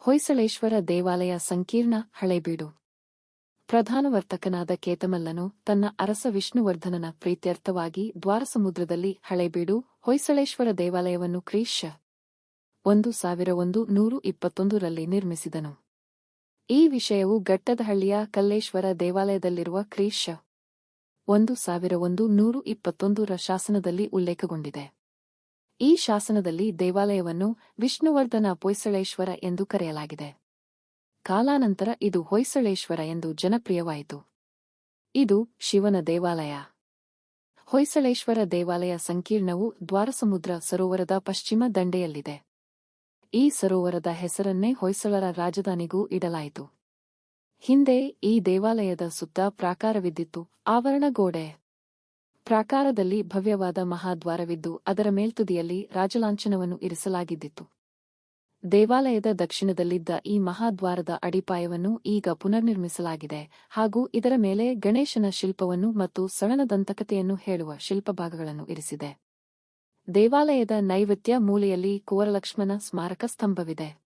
ಹೊಯ್ಸಳೇಶ್ವರ ದೇವಾಲಯ ಸಂಕೀರ್ಣ ಹಳೇಬೀಡು. ಪ್ರಧಾನವರ್ತಕನಾದ ಕೇತಮಲ್ಲನು ತನ್ನ ಅರಸ ವಿಷ್ಣುವರ್ಧನನ ಪ್ರೀತ್ಯರ್ಥವಾಗಿ ದ್ವಾರಸಮುದ್ರದಲ್ಲಿ ಹಳೇಬೀಡು ಹೊಯ್ಸಳೇಶ್ವರ ದೇವಾಲಯವನ್ನು ಕ್ರಿ.ಶ. 1121ರಲ್ಲಿ ನಿರ್ಮಿಸಿದನು. ಈ ವಿಷಯವು ಗಟ್ಟದಹಳ್ಳಿಯ ಕಲ್ಲೇಶ್ವರ ದೇವಾಲಯದಲ್ಲಿರುವ ಕ್ರಿ.ಶ. 1121ರ ಶಾಸನದಲ್ಲಿ ಉಲ್ಲೇಖಗೊಂಡಿದೆ. ಈ ಶಾಸನದಲ್ಲಿ ದೇವಾಲಯವನ್ನು ವಿಷ್ಣುವರ್ಧನ ಹೊಯ್ಸಳೇಶ್ವರ ಎಂದು ಕರೆಯಲಾಗಿದೆ. ಕಾಲಾನಂತರ ಇದು ಹೊಯ್ಸಳೇಶ್ವರ ಎಂದು ಜನಪ್ರಿಯವಾಯಿತು. ಇದು ಶಿವನ ದೇವಾಲಯ. ಹೊಯ್ಸಳೇಶ್ವರ ದೇವಾಲಯ ಸಂಕೀರ್ಣವು ದ್ವಾರಸಮುದ್ರ ಸರೋವರದ ಪಶ್ಚಿಮ ದಂಡೆಯಲ್ಲಿದೆ. ಈ ಸರೋವರದ ಹೆಸರನ್ನೇ ಹೊಯ್ಸಳರ ರಾಜಧಾನಿಗೂ ಇಡಲಾಯಿತು. ಹಿಂದೆ ಈ ದೇವಾಲಯದ ಸುತ್ತ ಪ್ರಾಕಾರವಿದ್ದಿತ್ತು. ಆವರಣ ಗೋಡೆ. ಪ್ರಾಕಾರದಲ್ಲಿ ಭವ್ಯವಾದ ಮಹಾದ್ವಾರವಿದ್ದು ಅದರ ಮೇಲ್ತುದಿಯಲ್ಲಿ ರಾಜಲಾಂಛನವನ್ನು ಇರಿಸಲಾಗಿದ್ದಿತು. ದೇವಾಲಯದ ದಕ್ಷಿಣದಲ್ಲಿದ್ದ ಈ ಮಹಾದ್ವಾರದ ಅಡಿಪಾಯವನ್ನು ಈಗ ಪುನರ್ನಿರ್ಮಿಸಲಾಗಿದೆ ಹಾಗೂ ಇದರ ಮೇಲೆ ಗಣೇಶನ ಶಿಲ್ಪವನ್ನು ಮತ್ತು ಸಳನ ದಂತಕಥೆಯನ್ನು ಹೇಳುವ ಶಿಲ್ಪಭಾಗಗಳನ್ನು ಇರಿಸಿದೆ. ದೇವಾಲಯದ ನೈಋತ್ಯ ಮೂಲೆಯಲ್ಲಿ ಕುವರಲಕ್ಷ್ಮಣ ಸ್ಮಾರಕ ಸ್ತಂಭವಿದೆ.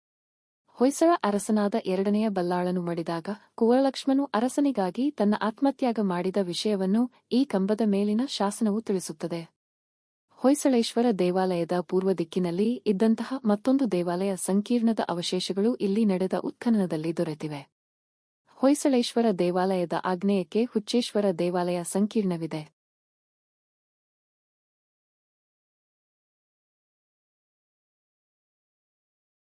ಹೊಯ್ಸಳ ಅರಸನಾದ ಎರಡನೆಯ ಬಲ್ಲಾಳನು ಮಡಿದಾಗ ಕುವರಲಕ್ಷ್ಮನು ಅರಸನಿಗಾಗಿ ತನ್ನ ಆತ್ಮತ್ಯಾಗ ಮಾಡಿದ ವಿಷಯವನ್ನು ಈ ಕಂಬದ ಮೇಲಿನ ಶಾಸನವು ತಿಳಿಸುತ್ತದೆ. ಹೊಯ್ಸಳೇಶ್ವರ ದೇವಾಲಯದ ಪೂರ್ವ ದಿಕ್ಕಿನಲ್ಲಿ ಇದ್ದಂತಹ ಮತ್ತೊಂದು ದೇವಾಲಯ ಸಂಕೀರ್ಣದ ಅವಶೇಷಗಳು ಇಲ್ಲಿ ನಡೆದ ಉತ್ಖನನದಲ್ಲಿ ದೊರೆತಿವೆ. ಹೊಯ್ಸಳೇಶ್ವರ ದೇವಾಲಯದ ಆಗ್ನೇಯಕ್ಕೆ ಹುಚ್ಚೇಶ್ವರ ದೇವಾಲಯ ಸಂಕೀರ್ಣವಿದೆ.